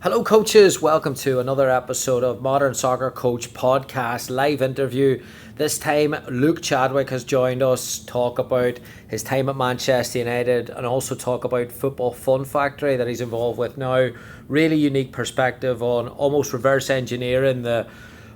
Hello, coaches. Welcome to another episode of Modern Soccer Coach Podcast live interview. This time, Luke Chadwick has joined us to talk about his time at Manchester United and also talk about Football Fun Factory that he's involved with now. Really unique perspective on almost reverse engineering the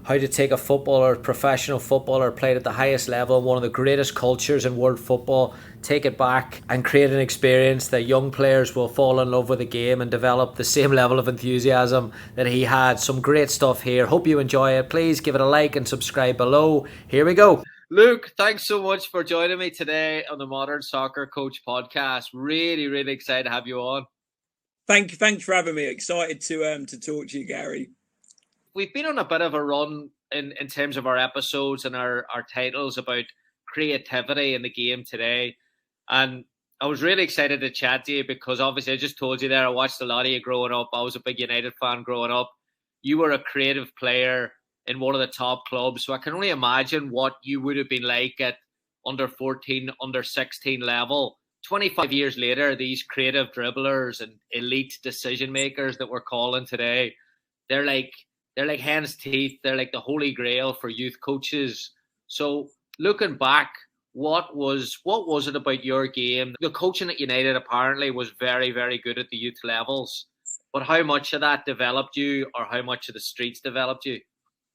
how to take a footballer, professional footballer, played at the highest level, one of the greatest cultures in world football, take it back and create an experience that young players will fall in love with the game and develop the same level of enthusiasm that he had. Some great stuff here. Hope you enjoy it. Please give it a like and subscribe below. Here we go. Luke, thanks so much for joining me today on the Modern Soccer Coach Podcast. Really excited to have you on. Thanks for having me. Excited to talk to you, Gary. We've been on a bit of a run in terms of our episodes and our titles about creativity in the game today. And I was really excited to chat to you because obviously I just told you there, I watched a lot of you growing up. I was a big United fan growing up. You were a creative player in one of the top clubs. So I can only imagine what you would have been like at under 14, under 16 level. 25 years later, these creative dribblers and elite decision makers that we're calling today, they're like hen's teeth. They're like the holy grail for youth coaches. So looking back, what was it about your game? The coaching at United apparently was very good at the youth levels. But how much of that developed you, or how much of the streets developed you?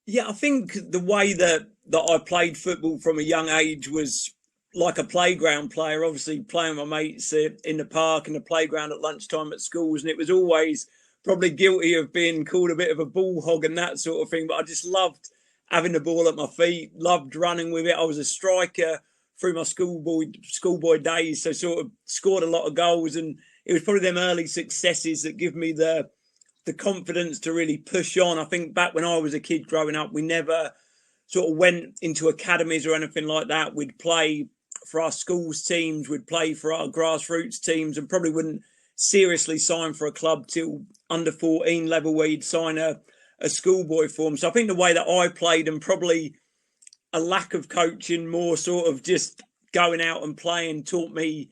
Yeah, I think the way that I played football from a young age was like a playground player, obviously playing with my mates in the park and the playground at lunchtime at schools. And it was always probably guilty of being called a bit of a ball hog and that sort of thing. But I just loved having the ball at my feet, loved running with it. I was a striker through my schoolboy days, so sort of scored a lot of goals. And it was probably them early successes that give me the confidence to really push on. I think back when I was a kid growing up, we never sort of went into academies or anything like that. We'd play for our schools teams, we'd play for our grassroots teams, and probably wouldn't seriously sign for a club till under 14 level where you'd sign a schoolboy form. So I think the way that I played, and probably a lack of coaching, more sort of just going out and playing, taught me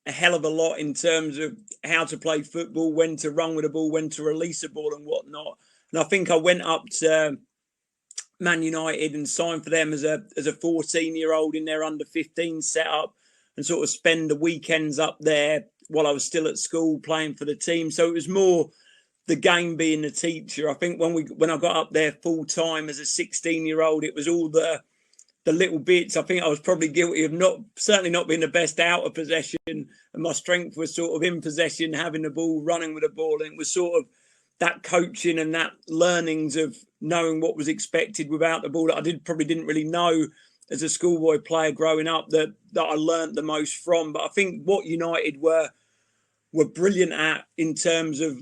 a hell of a lot in terms of how to play football, when to run with a ball, when to release a ball and whatnot. And I think I went up to Man United and signed for them as a 14-year-old in their under 15 setup, and sort of spend the weekends up there while I was still at school playing for the team. So it was more the game being the teacher. I think when I got up there full time as a 16-year-old, it was all the little bits. I think I was probably guilty of certainly not being the best out of possession, and my strength was sort of in possession, having the ball, running with the ball. And it was sort of that coaching and that learnings of knowing what was expected without the ball that I probably didn't really know as a schoolboy player growing up, that I learned the most from. But I think what United were brilliant at in terms of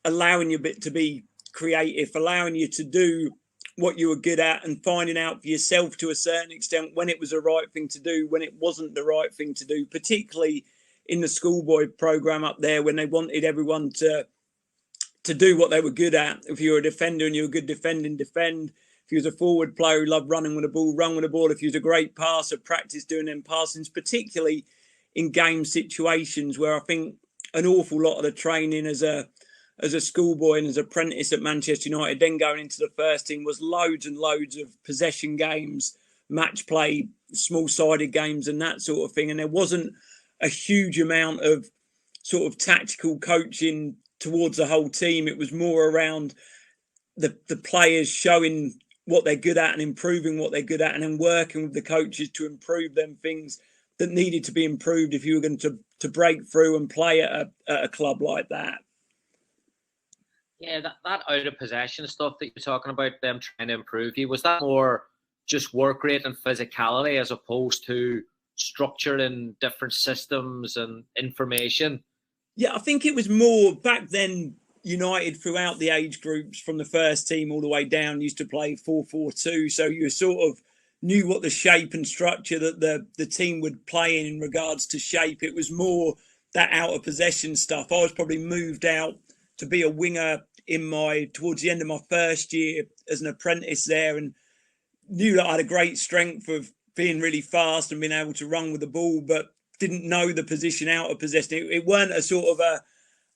allowing you to be creative, allowing you to do what you were good at, and finding out for yourself to a certain extent when it was the right thing to do, when it wasn't the right thing to do, particularly in the schoolboy program up there, when they wanted everyone to do what they were good at. If you were a defender and you were good defend. If you was a forward player who loved running with the ball, run with the ball. If you was a great passer, practice doing them passings, particularly in game situations where I think an awful lot of the training as a schoolboy and as an apprentice at Manchester United, then going into the first team, was loads and loads of possession games, match play, small-sided games and that sort of thing. And there wasn't a huge amount of sort of tactical coaching towards the whole team. It was more around the players showing what they're good at and improving what they're good at, and then working with the coaches to improve them things that needed to be improved if you were going to break through and play at a club like that. Yeah, that out of possession stuff that you're talking about, them trying to improve you, was that more just work rate and physicality as opposed to structure and different systems and information? Yeah, I think it was more back then. United throughout the age groups from the first team all the way down used to play 4-4-2. So you sort of knew what the shape and structure that the team would play in regards to shape. It was more that out of possession stuff. I was probably moved out to be a winger towards the end of my first year as an apprentice there, and knew that I had a great strength of being really fast and being able to run with the ball, but didn't know the position out of possession. It weren't a sort of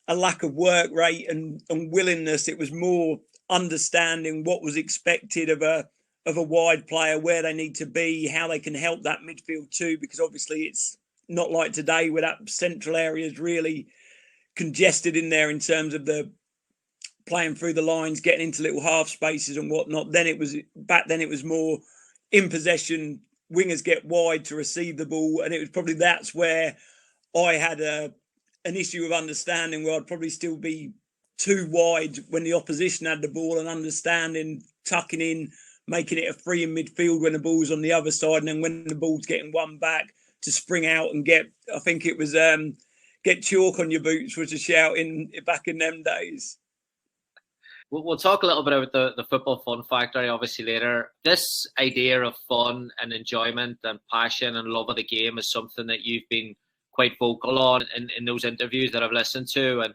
a lack of work rate and willingness. It was more understanding what was expected of a wide player, where they need to be, how they can help that midfield too, because obviously it's not like today where that central area is really congested in there in terms of the playing through the lines, getting into little half spaces and whatnot. Then it was more in possession, wingers get wide to receive the ball, and it was probably that's where I had an issue of understanding, where I'd probably still be too wide when the opposition had the ball, and understanding, tucking in, making it a free in midfield when the ball's on the other side, and then when the ball's getting won back, to spring out and get, I think it was get chalk on your boots was a shout in back in them days. We'll talk a little bit about the football fun factory obviously later. This idea of fun and enjoyment and passion and love of the game is something that you've been quite vocal on in those interviews that I've listened to. And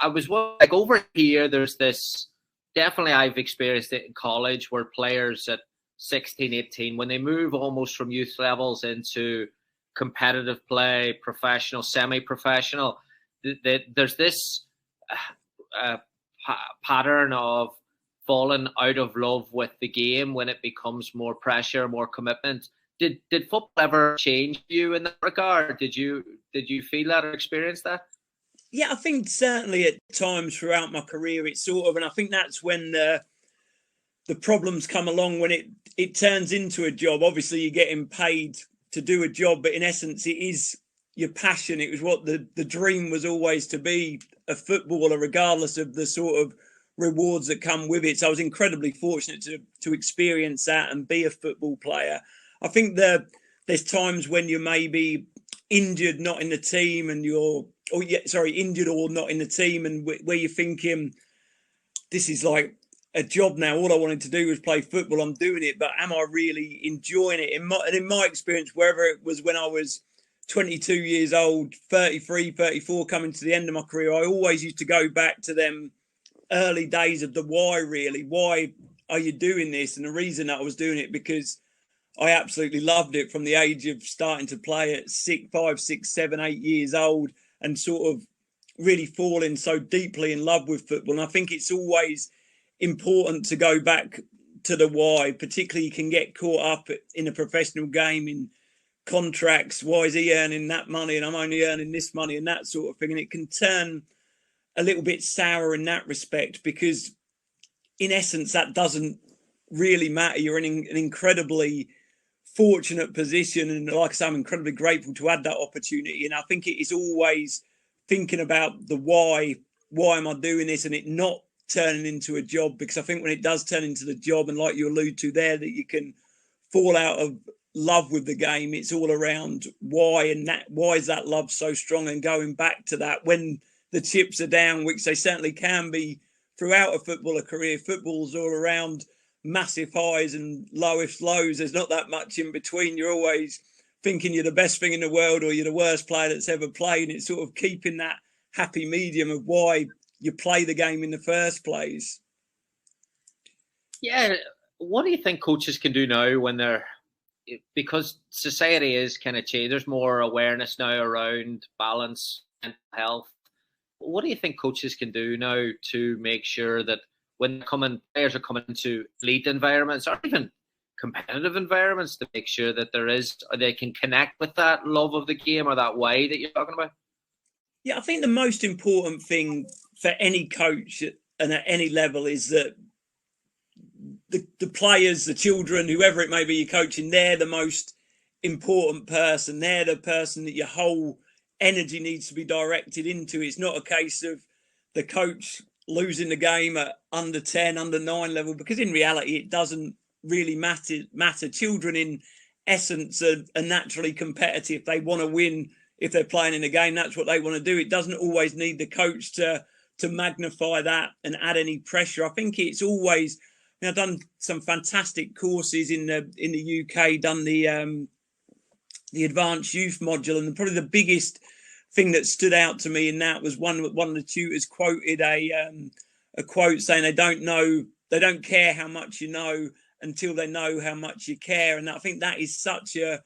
I was like, over here, there's this, definitely I've experienced it in college, where players at 16, 18, when they move almost from youth levels into competitive play, professional, semi-professional, there's this pattern of falling out of love with the game when it becomes more pressure, more commitment. Did football ever change you in that regard? Did you feel that or experience that? Yeah, I think certainly at times throughout my career, it's sort of, and I think that's when the problems come along, when it turns into a job. Obviously, you're getting paid to do a job, but in essence, it is your passion. It was what the dream was always, to be a footballer, regardless of the sort of rewards that come with it. So I was incredibly fortunate to experience that and be a football player. I think there's times when you may be injured, not in the team, and injured or not in the team, and where you're thinking, this is like a job now. All I wanted to do was play football. I'm doing it, but am I really enjoying it? In my experience, wherever it was, when I was 22 years old, 33, 34, coming to the end of my career, I always used to go back to them early days of the why, really. Why are you doing this? And the reason that I was doing it, because I absolutely loved it from the age of starting to play at 5, 6, 7, 8 years old, and sort of really falling so deeply in love with football. And I think it's always important to go back to the why. Particularly, you can get caught up in a professional game in contracts. Why is he earning that money and I'm only earning this money, and that sort of thing? And it can turn a little bit sour in that respect, because in essence, that doesn't really matter. You're in an incredibly fortunate position, and like I say, I'm incredibly grateful to have that opportunity. And I think it is always thinking about the why am I doing this, and it not turning into a job. Because I think when it does turn into the job, and like you allude to there, that you can fall out of love with the game, it's all around why, and that why is that love so strong, and going back to that when the chips are down, which they certainly can be throughout a footballer career. Football's all around massive highs and lowest lows. There's not that much in between. You're always thinking you're the best thing in the world, or you're the worst player that's ever played. And it's sort of keeping that happy medium of why you play the game in the first place. Yeah. What do you think coaches can do now when because society is kind of changed, there's more awareness now around balance, mental health. What do you think coaches can do now to make sure that when players are coming into elite environments, or even competitive environments, to make sure that they can connect with that love of the game, or that why that you're talking about? Yeah, I think the most important thing for any coach and at any level is that the players, the children, whoever it may be you're coaching, they're the most important person. They're the person that your whole energy needs to be directed into. It's not a case of the coach losing the game at under 10, under 9 level, because in reality it doesn't really matter. Children in essence are naturally competitive. They want to win. If they're playing in a game, that's what they want to do. It doesn't always need the coach to magnify that and add any pressure. I think it's always, I've done some fantastic courses in the UK, done the advanced youth module, and probably the biggest thing that stood out to me in that was one of the tutors quoted a quote saying they don't care how much you know until they know how much you care. And I think that is such a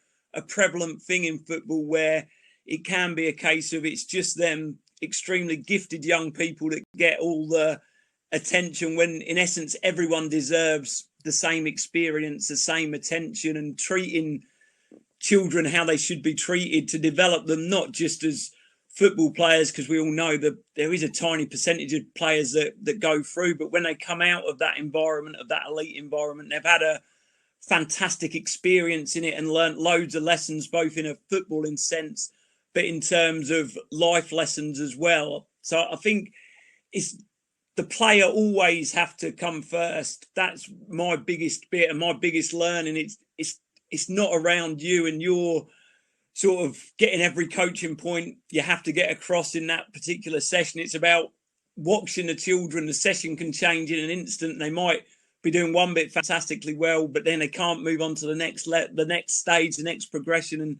prevalent thing in football, where it can be a case of it's just them extremely gifted young people that get all the attention when in essence everyone deserves the same experience, the same attention, and treating children how they should be treated to develop them not just as football players, because we all know that there is a tiny percentage of players that go through, but when they come out of that environment, of that elite environment, they've had a fantastic experience in it and learnt loads of lessons, both in a footballing sense, but in terms of life lessons as well. So I think it's the player always have to come first. That's my biggest bit and my biggest learning. It's not around you and your sort of getting every coaching point you have to get across in that particular session. It's about watching the children. The session can change in an instant. They might be doing one bit fantastically well, but then they can't move on to the next stage, the next progression. And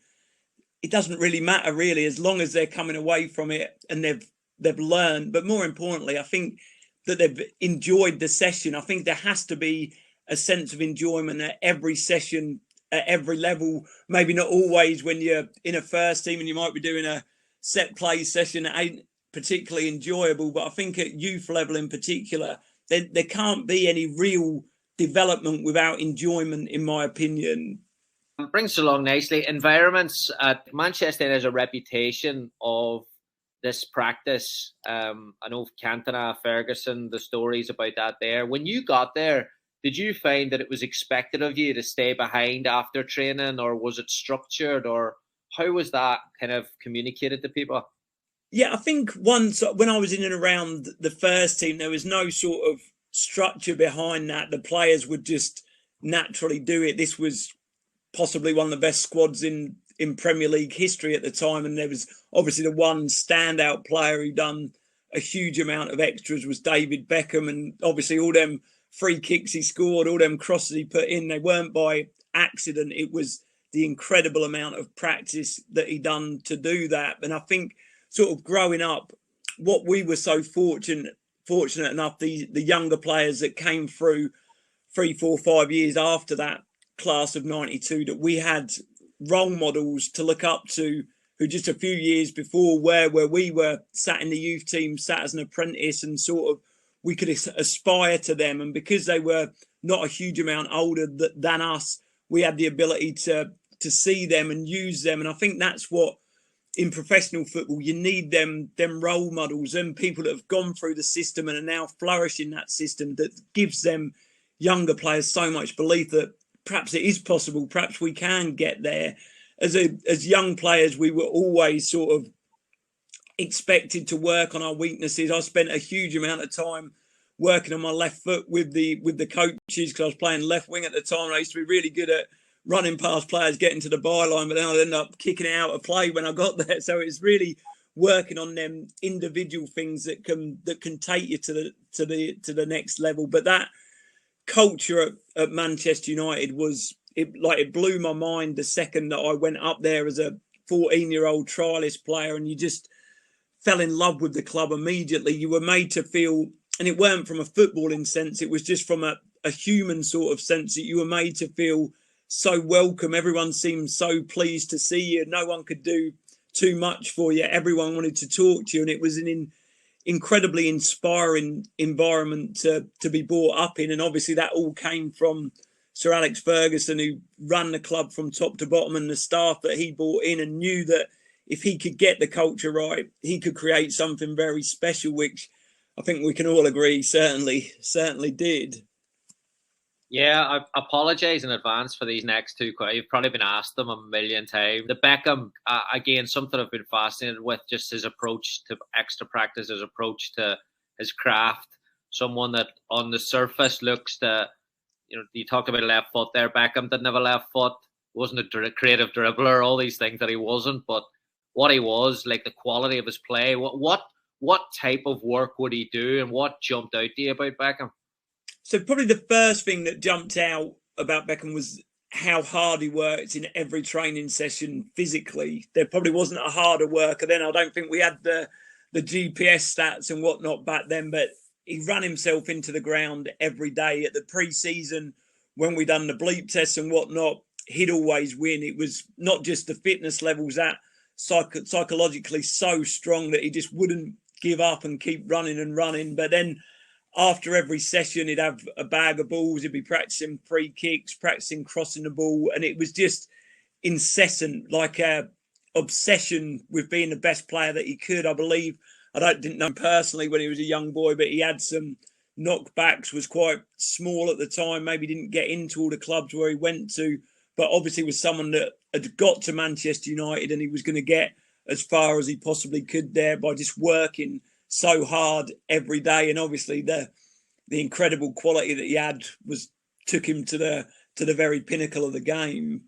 it doesn't really matter really, as long as they're coming away from it and they've learned. But more importantly, I think that they've enjoyed the session. I think there has to be a sense of enjoyment at every session, at every level. Maybe not always when you're in a first team and you might be doing a set play session that ain't particularly enjoyable, but I think at youth level in particular, there can't be any real development without enjoyment, in my opinion. It brings along nicely. Environments at Manchester has a reputation of this practice. I know Cantona, Ferguson, the stories about that there. When you got there, did you find that it was expected of you to stay behind after training, or was it structured, or how was that kind of communicated to people? Yeah, I think once when I was in and around the first team, there was no sort of structure behind that. The players would just naturally do it. This was possibly one of the best squads in Premier League history at the time. And there was obviously the one standout player who done a huge amount of extras was David Beckham. And obviously all them free kicks he scored, all them crosses he put in, they weren't by accident. It was the incredible amount of practice that he done to do that. And I think sort of growing up, what we were so fortunate enough, the younger players that came through 3, 4, 5 years after that class of 92, that we had role models to look up to who just a few years before where we were sat in the youth team, sat as an apprentice, and sort of we could aspire to them. And because they were not a huge amount older than us, we had the ability to see them and use them. And I think that's what, in professional football, you need them role models and people that have gone through the system and are now flourishing that system, that gives them younger players so much belief that perhaps it is possible, perhaps we can get there. As young players, we were always sort of expected to work on our weaknesses. I spent a huge amount of time working on my left foot with the coaches, because I was playing left wing at the time, and I used to be really good at running past players, getting to the byline, but then I'd end up kicking it out of play when I got there. So it's really working on them individual things that can take you to the next level. But that culture at Manchester United it blew my mind the second that I went up there as a 14-year-old trialist player, and you just fell in love with the club immediately. You were made to feel, and it weren't from a footballing sense, it was just from a human sort of sense, that you were made to feel so welcome. Everyone seemed so pleased to see you. No one could do too much for you. Everyone wanted to talk to you, and it was an incredibly inspiring environment to be brought up in. And obviously that all came from Sir Alex Ferguson, who ran the club from top to bottom, and the staff that he brought in, and knew that if he could get the culture right, he could create something very special, which I think we can all agree certainly did. Yeah, I apologise in advance for these next two. You've probably been asked them a million times. The Beckham, again, something I've been fascinated with, just his approach to extra practice, his approach to his craft. Someone that on the surface looks to, you talked about a left foot there. Beckham didn't have a left foot, wasn't a creative dribbler, all these things that he wasn't. But what he was, like the quality of his play, what type of work would he do, and what jumped out to you about Beckham? So probably the first thing that jumped out about Beckham was how hard he worked in every training session physically. There probably wasn't a harder worker then. I don't think we had the GPS stats and whatnot back then, but he ran himself into the ground every day. At the pre-season, when we done the bleep tests and whatnot, he'd always win. It was not just the fitness levels, that psychologically so strong that he just wouldn't give up and keep running and running. But then after every session, he'd have a bag of balls. He'd be practicing free kicks, practicing crossing the ball. And it was just incessant, like a obsession with being the best player that he could. I believe, didn't know him personally when he was a young boy, but he had some knockbacks, was quite small at the time, maybe didn't get into all the clubs where he went to, but obviously was someone that had got to Manchester United and he was going to get as far as he possibly could there by just working so hard every day. And obviously the incredible quality that he had took him to the very pinnacle of the game.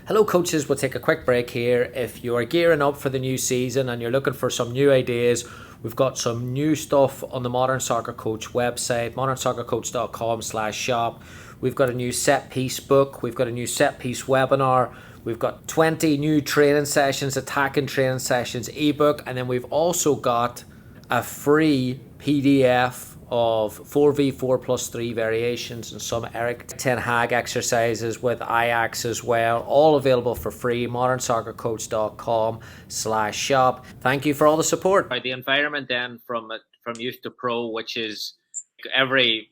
Hello coaches, we'll take a quick break here. If you are gearing up for the new season and you're looking for some new ideas, we've got some new stuff on the Modern Soccer Coach website, modernsoccercoach.com/shop. We've got a new set piece book, we've got a new set piece webinar, we've got 20 new training sessions, attacking training sessions ebook, and then we've also got a free PDF of 4v4+3 variations and some Eric Ten Hag exercises with Ajax as well, all available for free. modernsoccercoach.com/shop. Thank you for all the support. The environment then from youth to pro, which is every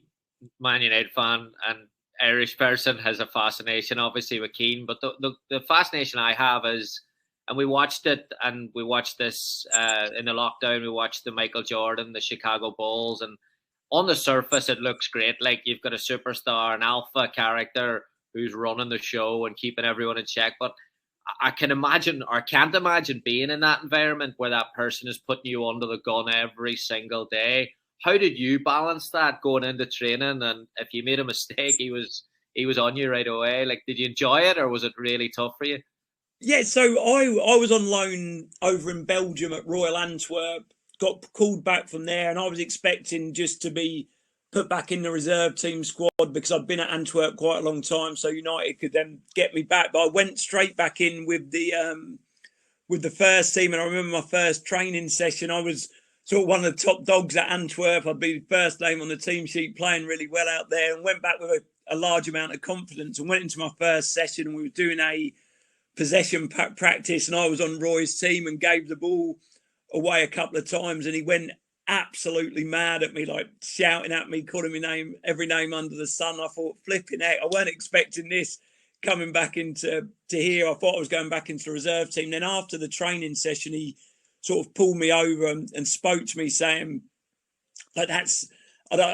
Man United fan and Irish person has a fascination obviously with Keane, but the fascination I have is, and we watched it, and we watched this in the lockdown, we watched the Michael Jordan, the Chicago Bulls, and on the surface, it looks great. Like you've got a superstar, an alpha character who's running the show and keeping everyone in check. But I can imagine, or can't imagine, being in that environment where that person is putting you under the gun every single day. How did you balance that going into training? And if you made a mistake, he was on you right away. Like, did you enjoy it, or was it really tough for you? Yeah, so I was on loan over in Belgium at Royal Antwerp. Got called back from there, and I was expecting just to be put back in the reserve team squad because I'd been at Antwerp quite a long time, so United could then get me back. But I went straight back in with the first team, and I remember my first training session. I was sort of one of the top dogs at Antwerp. I'd be the first name on the team sheet, playing really well out there, and went back with a large amount of confidence. And went into my first session, and we were doing a possession practice, and I was on Roy's team and gave the ball away a couple of times, and he went absolutely mad at me, like shouting at me, calling me every name under the sun. I thought, flipping heck, I weren't expecting this coming back into here. I thought I was going back into the reserve team. Then after the training session, he sort of pulled me over and spoke to me, saying, like, I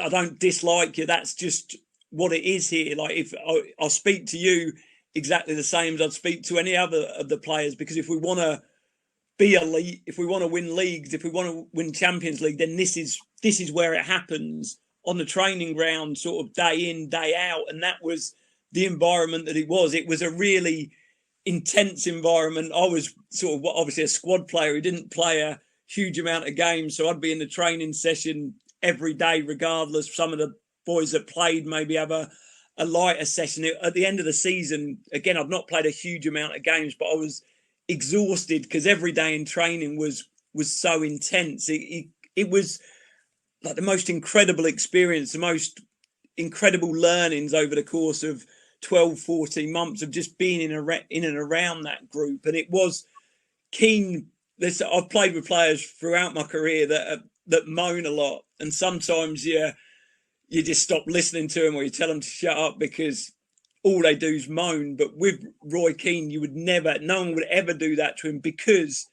don't dislike you, that's just what it is here. Like, if I'll speak to you exactly the same as I'd speak to any other of the players, because if we want to be elite, if we want to win leagues, if we want to win Champions League, then this is where it happens, on the training ground, sort of day in, day out. And that was the environment that it was. It was a really intense environment. I was sort of obviously a squad player who didn't play a huge amount of games, so I'd be in the training session every day regardless. Some of the boys that played maybe have a lighter session. At the end of the season, again, I've not played a huge amount of games, but I was exhausted because every day in training was so intense. It was like the most incredible experience, the most incredible learnings over the course of 12, 14 months of just being in and around that group. And it was Keane. I've played with players throughout my career that moan a lot, and sometimes you just stop listening to them, or you tell them to shut up because all they do is moan. But with Roy Keane, no one would ever do that to him, because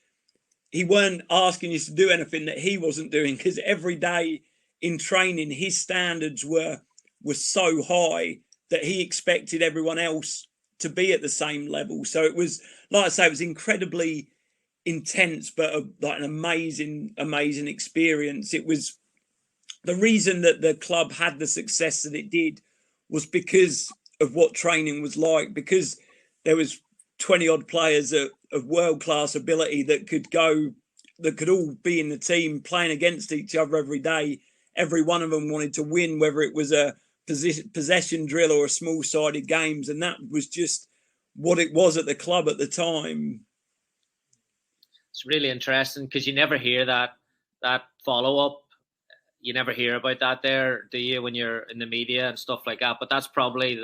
he weren't asking you to do anything that he wasn't doing. Because every day in training, his standards were so high that he expected everyone else to be at the same level. So it was, like I say, it was incredibly intense, but like an amazing experience. It was the reason that the club had the success that it did was because of what training was like, because there was 20 odd players of world-class ability that could all be in the team playing against each other every day. Every one of them wanted to win, whether it was a possession drill or a small-sided games. And that was just what it was at the club at the time. It's really interesting because you never hear that follow-up. You never hear about that there, do you, when you're in the media and stuff like that? But that's probably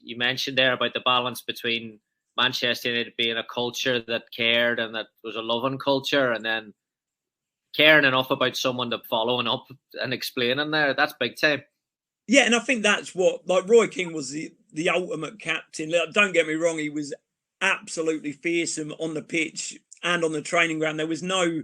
you mentioned there about the balance between Manchester United being a culture that cared and that was a loving culture, and then caring enough about someone to following up and explaining there. That's big time. Yeah, and I think that's what, like, Roy Keane was the ultimate captain. Don't get me wrong, he was absolutely fearsome on the pitch and on the training ground. There was no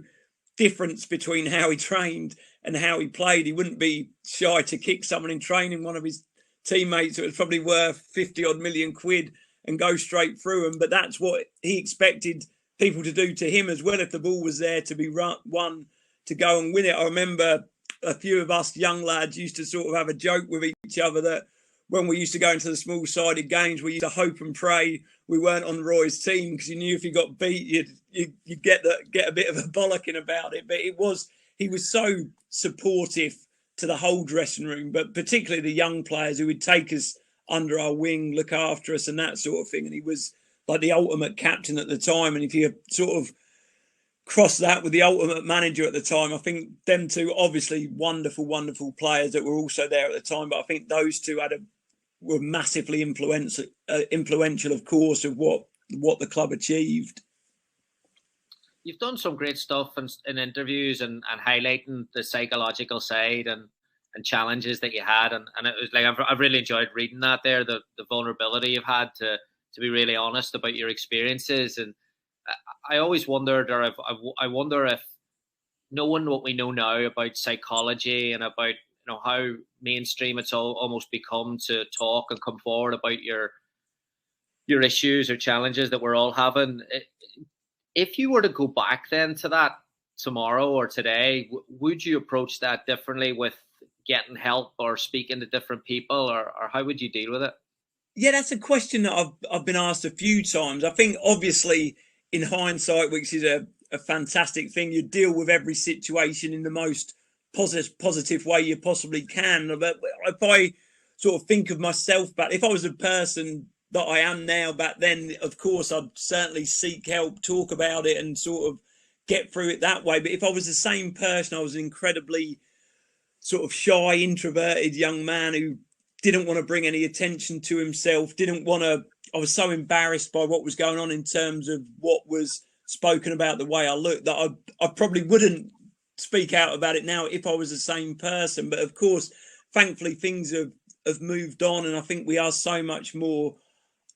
difference between how he trained and how he played. He wouldn't be shy to kick someone in training, one of his teammates that was probably worth 50 odd million quid, and go straight through them. But that's what he expected people to do to him as well. If the ball was there to be won, to go and win it. I remember a few of us young lads used to sort of have a joke with each other that when we used to go into the small-sided games, we used to hope and pray we weren't on Roy's team, because you knew if you got beat, you'd get a bit of a bollocking about it. But he was so supportive to the whole dressing room, but particularly the young players who would take us under our wing, look after us and that sort of thing. And he was like the ultimate captain at the time. And if you sort of cross that with the ultimate manager at the time, I think them two, obviously wonderful, wonderful players that were also there at the time. But I think those two were massively influential, of course, of what the club achieved. You've done some great stuff in interviews and highlighting the psychological side and challenges that you had, and it was like I've really enjoyed reading that there, the vulnerability you've had to be really honest about your experiences. And I always wondered, or I wonder if, knowing what we know now about psychology and about how mainstream it's almost become to talk and come forward about your issues or challenges that we're all having. If you were to go back then to that tomorrow or today, would you approach that differently with getting help or speaking to different people, or how would you deal with it? Yeah, that's a question that I've been asked a few times. I think obviously in hindsight, which is a fantastic thing, you deal with every situation in the most positive way you possibly can. But if I sort of think of myself back, if I was the person that I am now back then, of course, I'd certainly seek help, talk about it and sort of get through it that way. But if I was the same person, I was an incredibly sort of shy, introverted young man who didn't want to bring any attention to himself, I was so embarrassed by what was going on in terms of what was spoken about, the way I looked, that I probably wouldn't speak out about it now if I was the same person. But of course, thankfully, things have moved on, and I think we are so much more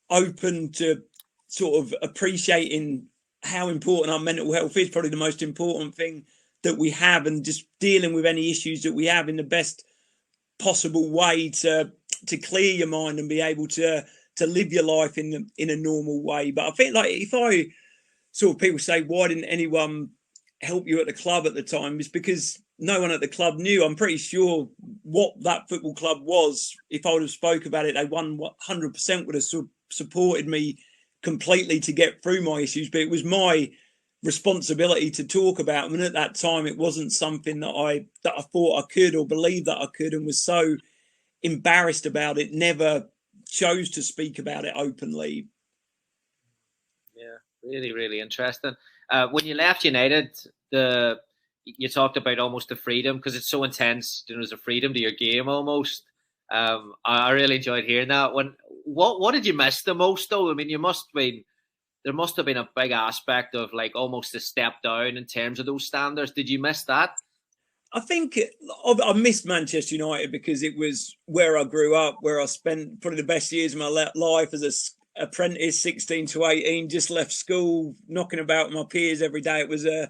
open to sort of appreciating how important our mental health is, probably the most important thing that we have, and just dealing with any issues that we have in the best possible way to clear your mind and be able to live your life in a normal way. But I think, like, if I sort of, people say, why didn't anyone help you at the club at the time? It's because no one at the club knew. I'm pretty sure what that football club was. If I would have spoke about it, they 100% would have supported me completely to get through my issues. But it was my responsibility to talk about them, and at that time it wasn't something that I thought I could or believed that I could, and was so embarrassed about it, never chose to speak about it openly. Yeah, really, really interesting. When you left United, you talked about almost the freedom, because it's so intense. There's a freedom to your game almost. I really enjoyed hearing that. What did you miss the most, though? I mean, there must have been a big aspect of like almost a step down in terms of those standards. Did you miss that? I think I missed Manchester United because it was where I grew up, where I spent probably the best years of my life as an apprentice, 16 to 18, just left school, knocking about with my peers every day. It was a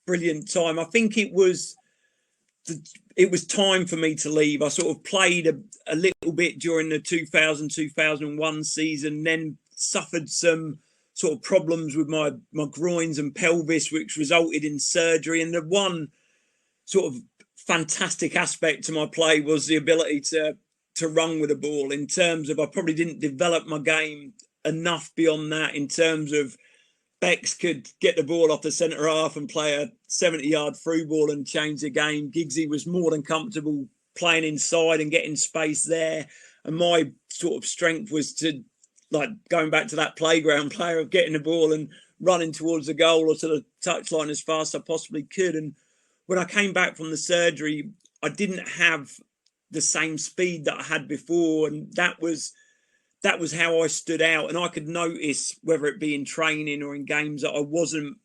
brilliant time. I think it was time for me to leave. I sort of played a little bit during the 2000-2001 season, then suffered some sort of problems with my groins and pelvis, which resulted in surgery. And the one sort of fantastic aspect to my play was the ability to run with a ball, in terms of I probably didn't develop my game enough beyond that, in terms of Bex could get the ball off the centre half and play a 70-yard through ball and change the game. Giggsy was more than comfortable playing inside and getting space there. And my sort of strength was to, like, going back to that playground player of getting the ball and running towards the goal or to the touchline as fast as I possibly could. And when I came back from the surgery, I didn't have the same speed that I had before. And that was that was how I stood out. And I could notice, whether it be in training or in games, that I wasn't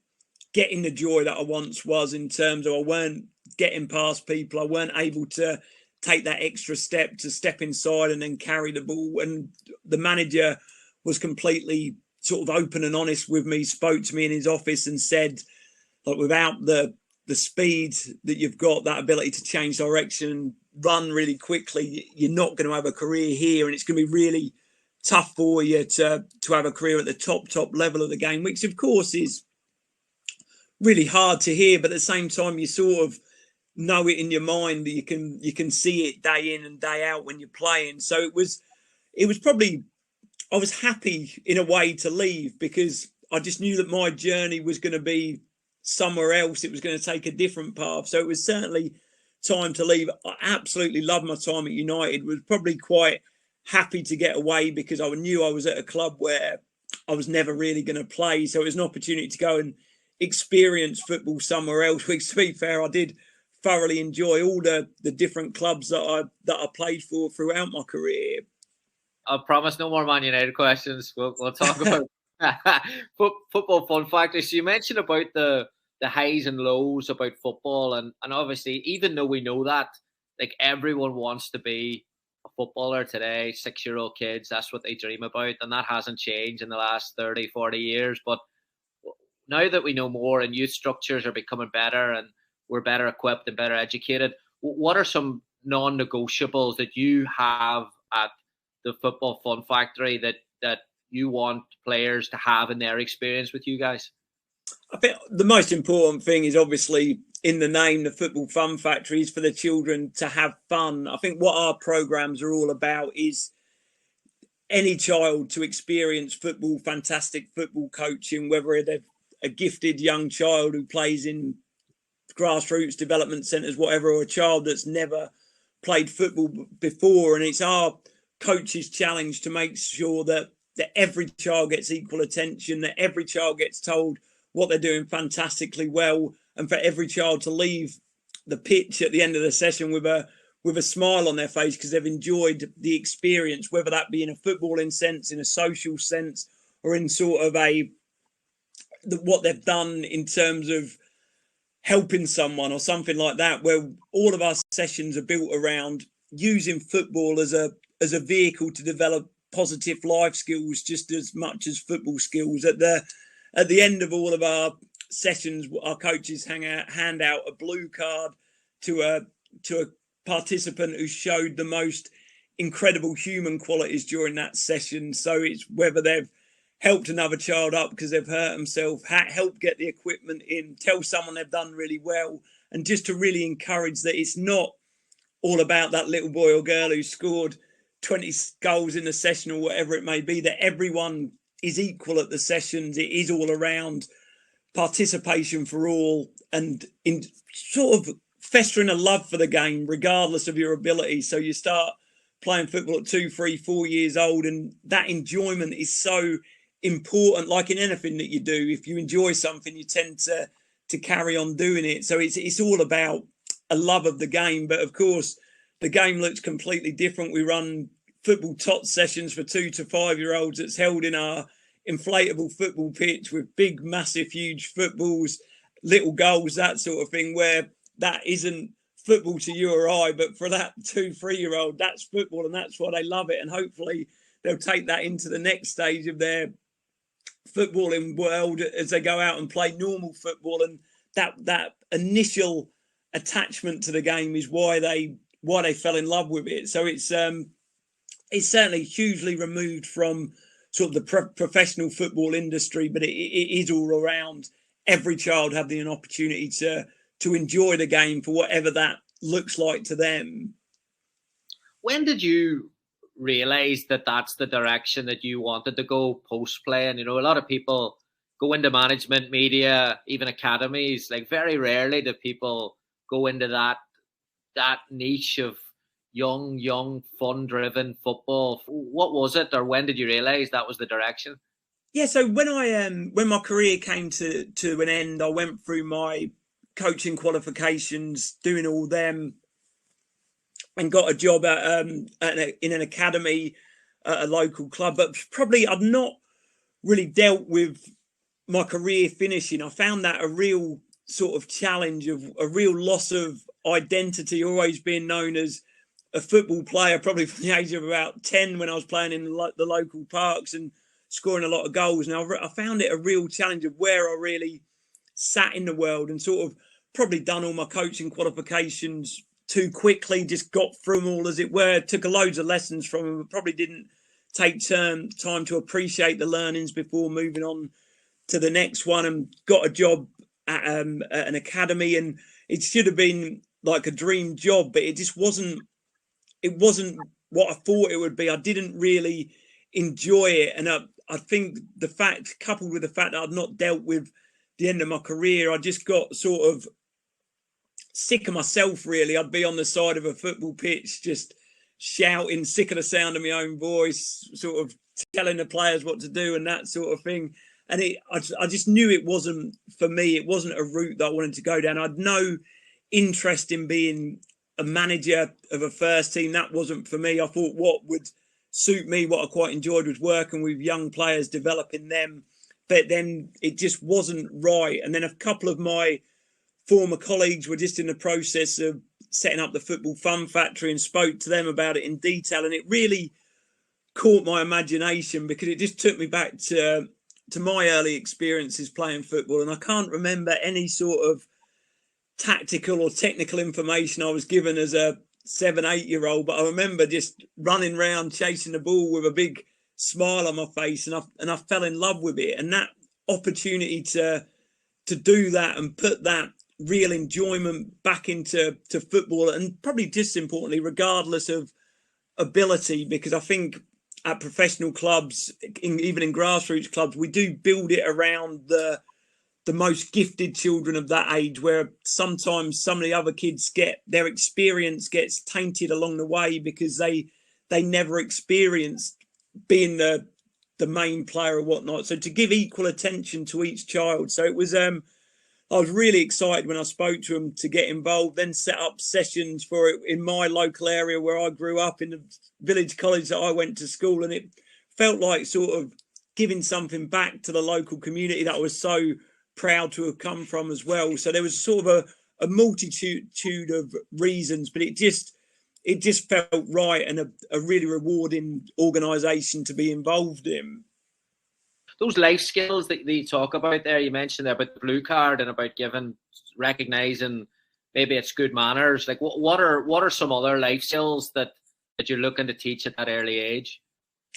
getting the joy that I once was, in terms of I weren't getting past people. I weren't able to take that extra step to step inside and then carry the ball. And the manager was completely sort of open and honest with me, spoke to me in his office and said, like, without the speed that you've got, that ability to change direction, run really quickly, you're not going to have a career here. And it's going to be really tough for you to have a career at the top level of the game, which of course is really hard to hear, but at the same time you sort of know it in your mind, that you can see it day in and day out when you're playing. So it was probably, I was happy in a way to leave, because I just knew that my journey was going to be somewhere else. It was going to take a different path. So it was certainly time to leave. I absolutely loved my time at United. Was probably quite happy to get away, because I knew I was at a club where I was never really going to play. So it was an opportunity to go and experience football somewhere else, which, to be fair, I did thoroughly enjoy all the different clubs that I played for throughout my career. I promise no more Man United questions. We'll talk about football fun factors. So you mentioned about the highs and lows about football, and obviously, even though we know that, like, everyone wants to be a footballer today, 6-year-old kids, that's what they dream about, and that hasn't changed in the last 30, 40 years. But now that we know more and youth structures are becoming better and we're better equipped and better educated, what are some non-negotiables that you have at the Football Fun Factory that you want players to have in their experience with you guys? I think the most important thing is, obviously, in the name, the Football Fun Factory, is for the children to have fun. I think what our programs are all about is any child to experience football, fantastic football coaching, whether they're a gifted young child who plays in grassroots development centres, whatever, or a child that's never played football before. And it's our coach's challenge to make sure that every child gets equal attention, that every child gets told what they're doing fantastically well, and for every child to leave the pitch at the end of the session with a smile on their face, because they've enjoyed the experience, whether that be in a footballing sense, in a social sense, or in sort of what they've done in terms of helping someone or something like that, where all of our sessions are built around using football as a vehicle to develop positive life skills just as much as football skills. At the end of all of our sessions, our coaches hand out a blue card to a participant who showed the most incredible human qualities during that session. So it's whether they've helped another child up because they've hurt themselves, help get the equipment in, tell someone they've done really well, and just to really encourage that it's not all about that little boy or girl who scored 20 goals in a session or whatever it may be, that everyone is equal at the sessions. It is all around participation for all, and in sort of festering a love for the game regardless of your ability. So you start playing football at 2, 3, 4 years old, and that enjoyment is so important. Like in anything that you do, if you enjoy something, you tend to carry on doing it. So it's all about a love of the game. But of course, the game looks completely different. We run football tot sessions for 2 to 5 year olds. It's held in our inflatable football pitch with big, massive, huge footballs, little goals, that sort of thing, where that isn't football to you or I, but for that 2, 3 year old, that's football, and that's why they love it. And hopefully they'll take that into the next stage of their footballing world as they go out and play normal football. And that initial attachment to the game is why they fell in love with it. So it's certainly hugely removed from sort of the professional football industry, but it is all around every child having an opportunity to enjoy the game for whatever that looks like to them. When did you realize that that's the direction that you wanted to go post-play? And, you know, a lot of people go into management, media, even academies. Like, very rarely do people go into that niche of young, fun-driven football. What was it, or when did you realize that was the direction? Yeah, so when my career came to an end, I went through my coaching qualifications, doing all them, and got a job in an academy at a local club, but probably I've not really dealt with my career finishing. I found that a real sort of challenge, of a real loss of identity, always being known as a football player, probably from the age of about 10 when I was playing in the local parks and scoring a lot of goals. Now, I found it a real challenge of where I really sat in the world, and sort of probably done all my coaching qualifications too quickly, just got through them all, as it were, took loads of lessons from them, but probably didn't take time to appreciate the learnings before moving on to the next one, and got a job at an academy, and it should have been like a dream job, but it just wasn't what I thought it would be. I didn't really enjoy it, and I think the fact, coupled with the fact that I'd not dealt with the end of my career, I just got sort of sick of myself, really. I'd be on the side of a football pitch just shouting, sick of the sound of my own voice, sort of telling the players what to do and that sort of thing. And I just knew it wasn't for me. It wasn't a route that I wanted to go down. I'd no interest in being a manager of a first team. That wasn't for me. I thought what would suit me, what I quite enjoyed, was working with young players, developing them. But then it just wasn't right. And then a couple of my former colleagues were just in the process of setting up the Football Fun Factory, and spoke to them about it in detail. And it really caught my imagination, because it just took me back to my early experiences playing football. And I can't remember any sort of tactical or technical information I was given as a 7-8-year-old, but I remember just running around chasing the ball with a big smile on my face, and I fell in love with it. And that opportunity to do that and put that real enjoyment back into football, and probably just importantly, regardless of ability, because I think at professional clubs, even in grassroots clubs, we do build it around the most gifted children of that age, where sometimes some of the other kids their experience gets tainted along the way, because they never experienced being the main player or whatnot. So to give equal attention to each child. So it was I was really excited when I spoke to him to get involved, then set up sessions for it in my local area where I grew up, in the village college that I went to school. And it felt like sort of giving something back to the local community that I was so proud to have come from as well. So there was sort of a multitude of reasons, but it just felt right, and a really rewarding organisation to be involved in. Those life skills that you talk about there, you mentioned there about the blue card and about recognizing maybe it's good manners. Like what are some other life skills that you're looking to teach at that early age?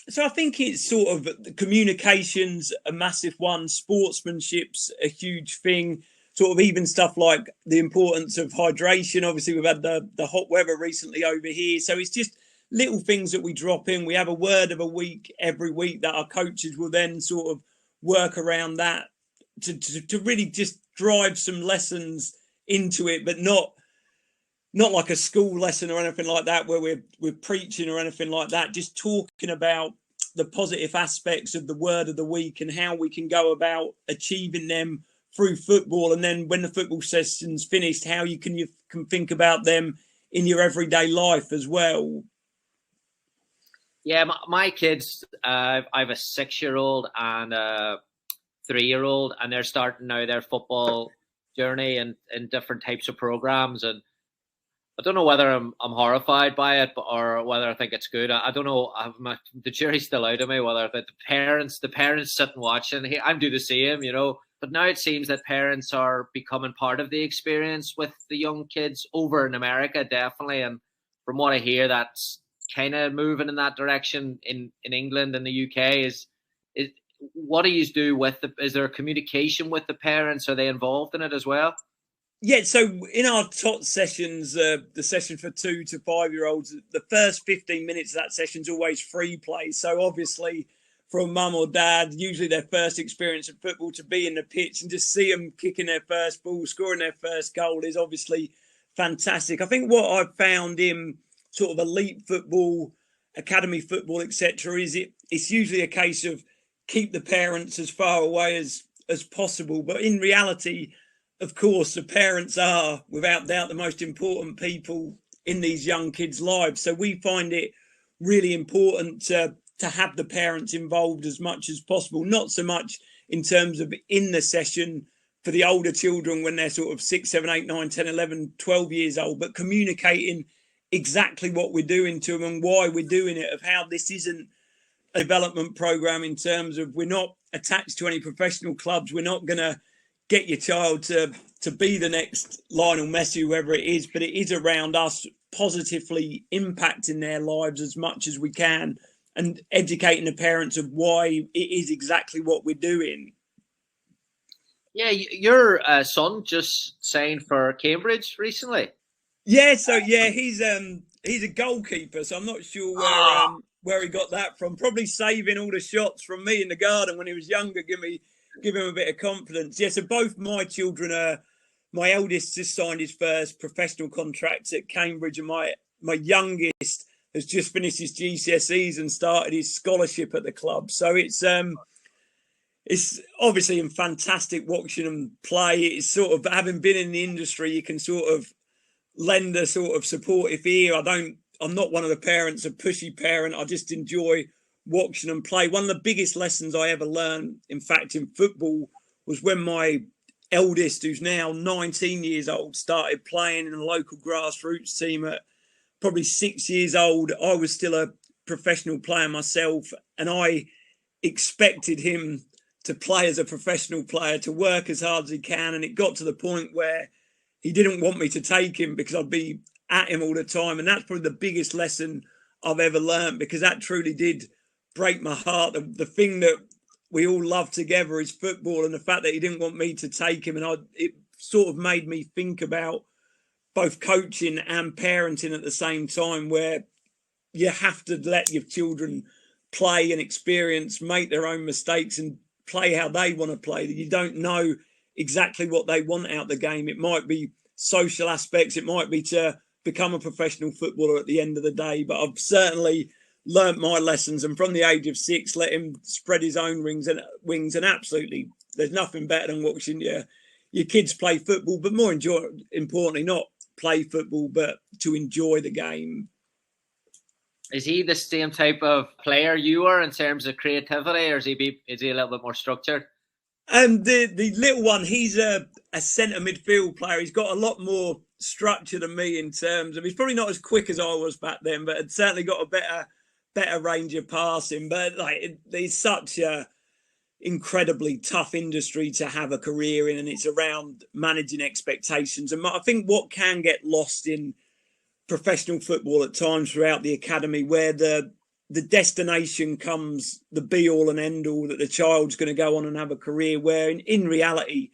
So I think it's sort of communication's a massive one. Sportsmanship's a huge thing. Sort of even stuff like the importance of hydration. Obviously, we've had the hot weather recently over here. So it's just little things that we drop in. We have a word of a week every week that our coaches will then sort of work around that to really just drive some lessons into it, but not like a school lesson or anything like that where we're preaching or anything like that. Just talking about the positive aspects of the word of the week and how we can go about achieving them through football. And then when the football session's finished, how you can think about them in your everyday life as well. Yeah, my kids, I have a 6-year-old and a 3-year-old, and they're starting now their football journey and in different types of programs. And I don't know whether I'm horrified by it or whether I think it's good. I don't know. The jury's still out of me whether the parents sit and watch, and I'm do the same, you know. But now it seems that parents are becoming part of the experience with the young kids over in America, definitely. And from what I hear, that's kind of moving in that direction in England and the UK. Is what do you do is there a communication with the parents? Are they involved in it as well? Yeah, so in our tot sessions, the session for 2 to 5-year-olds, the first 15 minutes of that session is always free play. So obviously from mum or dad, usually their first experience of football, to be in the pitch and just see them kicking their first ball, scoring their first goal is obviously fantastic. I think what I've found in sort of elite football, academy football, etc., is it's usually a case of keep the parents as far away as possible. But in reality, of course, the parents are, without doubt, the most important people in these young kids' lives. So we find it really important to to have the parents involved as much as possible, not so much in terms of in the session for the older children when they're sort of 6, 7, 8, 9, 10, 11, 12 years old, but communicating exactly what we're doing to them and why we're doing it, of how this isn't a development program in terms of we're not attached to any professional clubs. We're not going to get your child to be the next Lionel Messi, whoever it is, but it is around us positively impacting their lives as much as we can and educating the parents of why it is exactly what we're doing. Yeah, your son just signed for Cambridge recently. Yeah, so yeah, he's a goalkeeper, so I'm not sure where he got that from. Probably saving all the shots from me in the garden when he was younger, give him a bit of confidence. Yeah, so both my children are. My eldest just signed his first professional contract at Cambridge, and my youngest has just finished his GCSEs and started his scholarship at the club. So it's obviously fantastic watching them play. It's sort of, having been in the industry, you can sort of lend a sort of supportive ear. I'm not one of the parents, a pushy parent. I just enjoy watching them play. One of the biggest lessons I ever learned, in fact, in football, was when my eldest, who's now 19 years old, started playing in a local grassroots team at probably 6 years old. I was still a professional player myself, and I expected him to play as a professional player, to work as hard as he can. And it got to the point where he didn't want me to take him because I'd be at him all the time. And that's probably the biggest lesson I've ever learned, because that truly did break my heart. The thing that we all love together is football, and the fact that he didn't want me to take him, and it sort of made me think about both coaching and parenting at the same time, where you have to let your children play and experience, make their own mistakes and play how they want to play. You don't know exactly what they want out the game. It might be social aspects, it might be to become a professional footballer at the end of the day, but I've certainly learnt my lessons, and from the age of 6, let him spread his own wings, and absolutely there's nothing better than watching your kids play football, but more importantly, not play football, but to enjoy the game. Is he the same type of player you are in terms of creativity, or is he a little bit more structured? The little one, he's a centre midfield player. He's got a lot more structure than me in terms of, he's probably not as quick as I was back then, but had certainly got a better range of passing. But it's such a incredibly tough industry to have a career in, and it's around managing expectations. And I think what can get lost in professional football at times throughout the academy, where the destination comes the be all and end all, that the child's going to go on and have a career, where in reality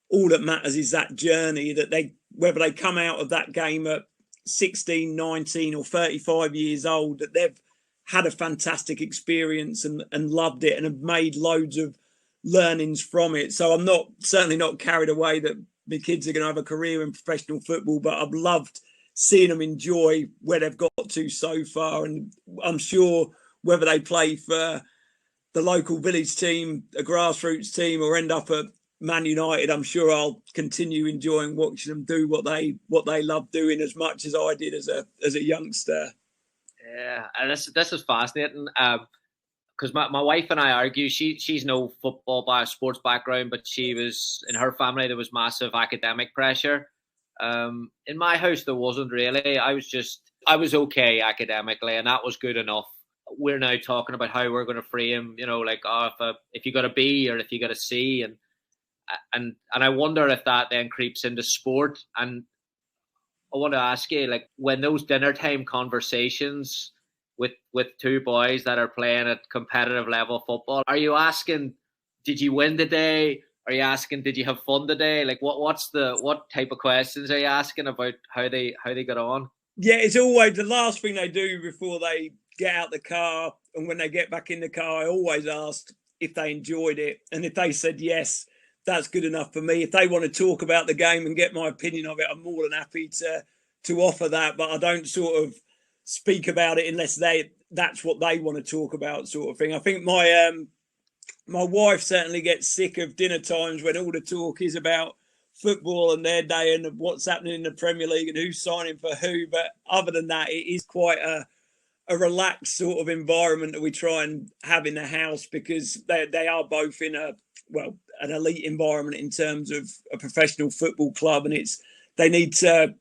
all that matters is that journey, that whether they come out of that game at 16, 19 or 35 years old, that they've had a fantastic experience and loved it and have made loads of learnings from it. So I'm certainly not carried away that my kids are going to have a career in professional football, but I've loved seeing them enjoy where they've got to so far. And I'm sure whether they play for the local village team, a grassroots team, or end up at Man United, I'm sure I'll continue enjoying watching them do what they love doing as much as I did as a youngster. Yeah, and this is fascinating because my wife and I argue. She's no football sports background, but she was, in her family there was massive academic pressure. In my house there wasn't really. I was okay academically, and that was good enough. We're now talking about how we're going to frame, if you got a B or if you got a C, and I wonder if that then creeps into sport. And I want to ask you, like, when those dinner time conversations with two boys that are playing at competitive level football, are you asking, did you win today? Are you asking, did you have fun today? Like, what type of questions are you asking about how they got on? Yeah, it's always the last thing they do before they get out the car, and when they get back in the car, I always ask if they enjoyed it, and if they said yes, that's good enough for me. If they want to talk about the game and get my opinion of it, I'm more than happy to offer that. But I don't sort of speak about it unless that's what they want to talk about, sort of thing. I think my wife certainly gets sick of dinner times when all the talk is about football and their day and what's happening in the Premier League and who's signing for who. But other than that, it is quite a relaxed sort of environment that we try and have in the house, because they are both in an elite environment in terms of a professional football club, and they need to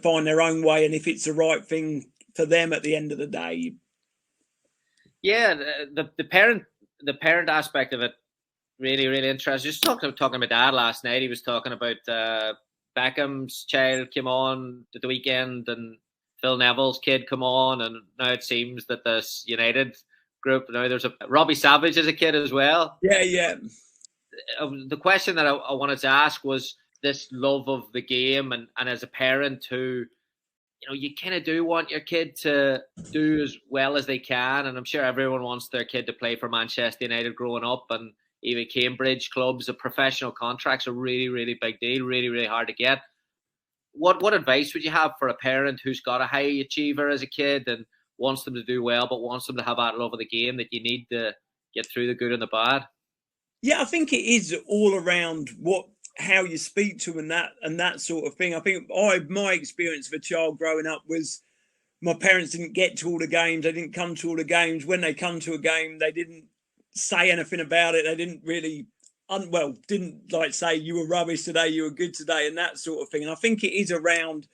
find their own way, and if it's the right thing for them at the end of the day. Yeah, the parent aspect of it really, really interesting. Just talking to my dad last night, he was talking about Beckham's child came on at the weekend, and Phil Neville's kid come on, and now it seems that this United group, now there's Robbie Savage as a kid as well. Yeah. The question that I wanted to ask was this love of the game, and as a parent who, you kind of do want your kid to do as well as they can, and I'm sure everyone wants their kid to play for Manchester United growing up, and even Cambridge clubs. The professional contracts are really, really big deal, really, really hard to get. What advice would you have for a parent who's got a high achiever as a kid and wants them to do well, but wants them to have that love of the game, that you need to get through the good and the bad? Yeah, I think it is all around how you speak to them and that sort of thing. I think my experience of a child growing up was my parents didn't get to all the games. They didn't come to all the games. When they come to a game, they didn't say anything about it. They didn't really, didn't like say you were rubbish today, you were good today, and that sort of thing. And I think it is around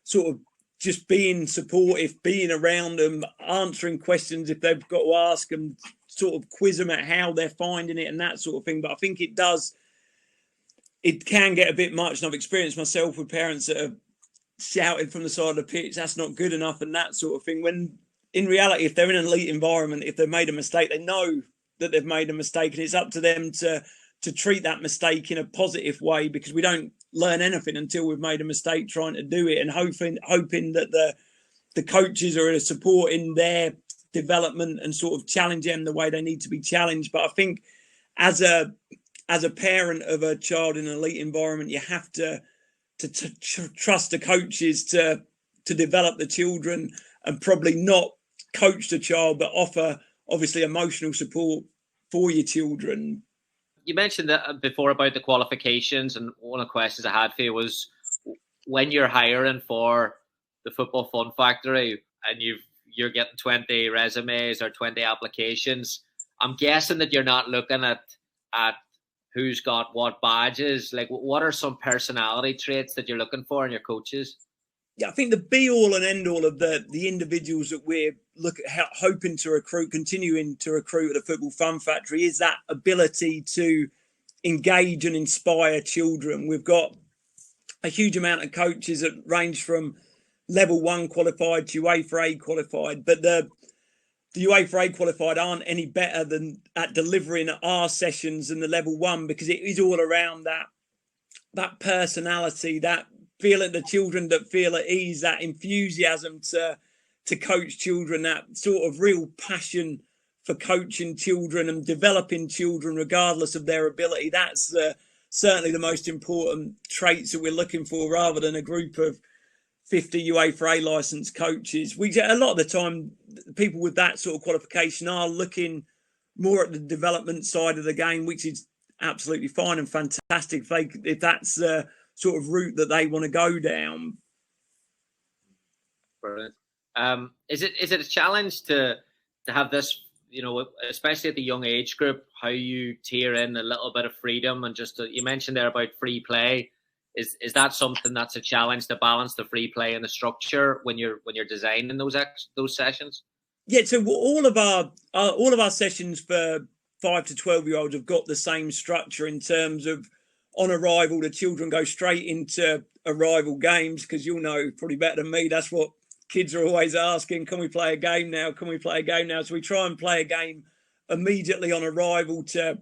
sort of just being supportive, being around them, answering questions if they've got to ask them, sort of quiz them at how they're finding it and that sort of thing. But I think it can get a bit much. And I've experienced myself with parents that have shouted from the side of the pitch, that's not good enough and that sort of thing. When in reality, if they're in an elite environment, if they've made a mistake, they know that they've made a mistake, and it's up to them to treat that mistake in a positive way, because we don't learn anything until we've made a mistake trying to do it, and hoping that the coaches are supporting their development and sort of challenge them the way they need to be challenged. But I think as a parent of a child in an elite environment, you have to trust the coaches to develop the children, and probably not coach the child, but offer obviously emotional support for your children. You mentioned that before about the qualifications, and one of the questions I had for you was, when you're hiring for the Football Fun Factory and you're getting 20 resumes or 20 applications, I'm guessing that you're not looking at who's got what badges. Like, what are some personality traits that you're looking for in your coaches? Yeah, I think the be all and end all of the individuals that we're hoping to recruit, continuing to recruit at the Football Fun Factory, is that ability to engage and inspire children. We've got a huge amount of coaches that range from level 1 qualified to UEFA A qualified, but the UEFA A qualified aren't any better than at delivering our sessions than the level 1, because it is all around that personality, that feeling, the children that feel at ease, that enthusiasm to coach children, that sort of real passion for coaching children and developing children regardless of their ability. That's certainly the most important traits that we're looking for, rather than a group of 50 UEFA A licensed coaches. We get a lot of the time, people with that sort of qualification are looking more at the development side of the game, which is absolutely fine and fantastic if that's the sort of route that they want to go down. Brilliant. Is it a challenge to have this, especially at the young age group, how you tier in a little bit of freedom, and just you mentioned there about free play? Is that something that's a challenge, to balance the free play and the structure when you're designing those sessions? Yeah, so all of our sessions for 5 to 12-year-olds have got the same structure, in terms of, on arrival, the children go straight into arrival games, because you'll know probably better than me, that's what kids are always asking. Can we play a game now? Can we play a game now? So we try and play a game immediately on arrival to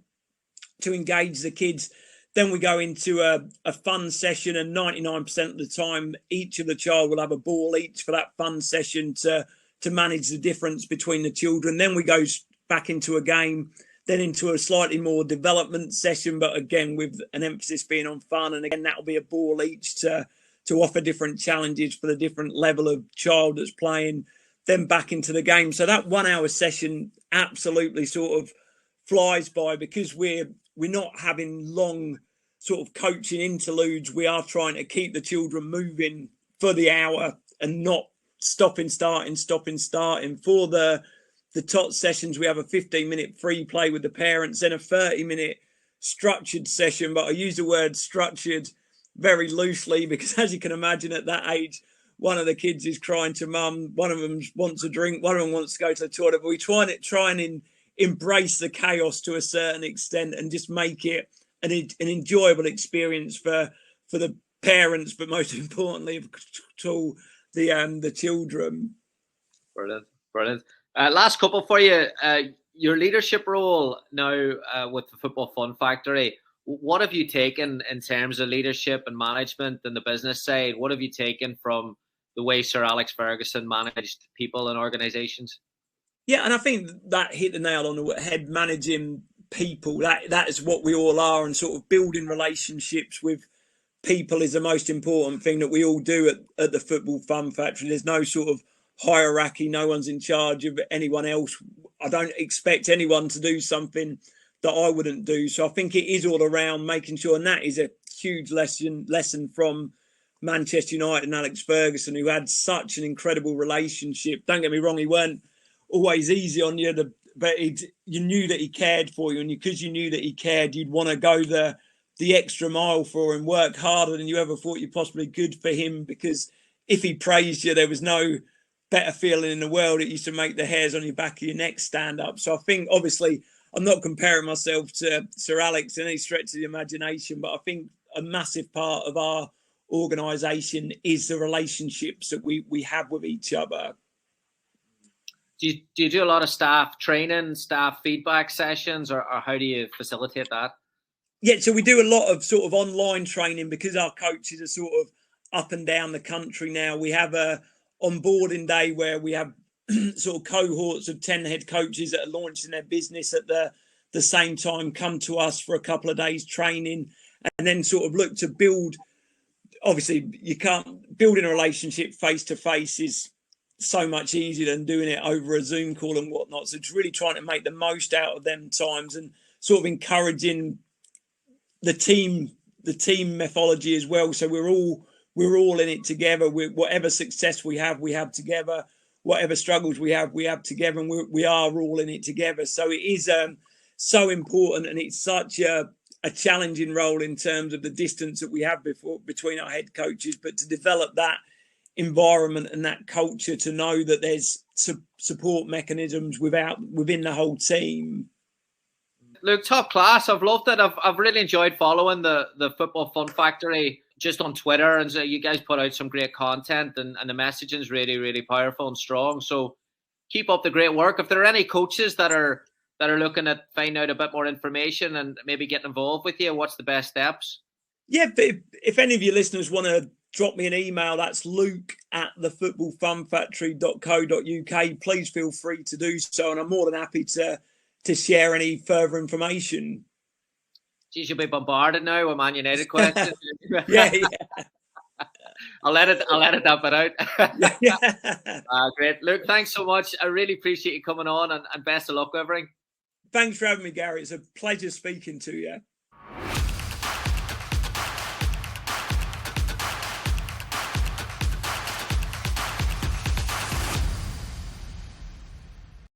engage the kids. Then we go into a fun session, and 99% of the time, each of the child will have a ball each for that fun session to manage the difference between the children. Then we go back into a game, then into a slightly more development session, but again, with an emphasis being on fun. And again, that'll be a ball each to offer different challenges for the different level of child that's playing, then back into the game. So that 1 hour session absolutely sort of flies by, because we're not having long sort of coaching interludes. We are trying to keep the children moving for the hour and not stopping, starting. For the tot sessions, we have a 15-minute free play with the parents, then a 30-minute structured session. But I use the word structured very loosely because, as you can imagine, at that age, one of the kids is crying to mum, one of them wants a drink, one of them wants to go to the toilet. But we try and embrace the chaos to a certain extent and just make it an enjoyable experience for the parents, but most importantly to the children. Brilliant. Last couple for you. Your leadership role now with the Football Fun Factory. What have you taken in terms of leadership and management and the business side? What have you taken from the way Sir Alex Ferguson managed people and organisations? Yeah, and I think that hit the nail on the head. Managing people, that is what we all are, and sort of building relationships with people is the most important thing that we all do at the Football Fun Factory. There's no sort of hierarchy. No one's in charge of anyone else. I don't expect anyone to do something that I wouldn't do. So I think it is all around making sure, and that is a huge lesson from Manchester United and Alex Ferguson, who had such an incredible relationship. Don't get me wrong, he weren't always easy on you, but you knew that he cared for you, and because you knew that he cared, you'd want to go the extra mile for him, work harder than you ever thought you possibly could for him, because if he praised you, there was no better feeling in the world. It used to make the hairs on your back of your neck stand up. So I think, obviously, I'm not comparing myself to Sir Alex in any stretch of the imagination, but I think a massive part of our organisation is the relationships that we have with each other. Do you do a lot of staff training, staff feedback sessions, or how do you facilitate that? Yeah, so we do a lot of sort of online training because our coaches are sort of up and down the country now. We have a onboarding day where we have sort of cohorts of 10 head coaches that are launching their business at the same time come to us for a couple of days training, and then sort of look to build. Obviously, you can't building a relationship face to face is so much easier than doing it over a Zoom call and whatnot. So it's really trying to make the most out of them times and sort of encouraging the team methodology as well. So we're all in it together. Whatever success we have together. Whatever struggles we have together, and we are all in it together. So it is so important, and it's such a challenging role in terms of the distance that we have between our head coaches, but to develop that environment and that culture, to know that there's support mechanisms within the whole team. Look, top class. I've loved it. I've really enjoyed following the Football Fun Factory just on Twitter, and so you guys put out some great content, and the messaging is really, really powerful and strong. So keep up the great work. If there are any coaches that are looking at finding out a bit more information and maybe getting involved with you, what's the best steps? Yeah, but if any of your listeners want to drop me an email, that's luke@thefootballfunfactory.co.uk. Please feel free to do so, and I'm more than happy to share any further information. Geez, you'll be bombarded now with Man United questions. yeah. I'll let it dump it out. Yeah. Great. Look, thanks so much. I really appreciate you coming on, and best of luck with everything. Thanks for having me, Gary. It's a pleasure speaking to you.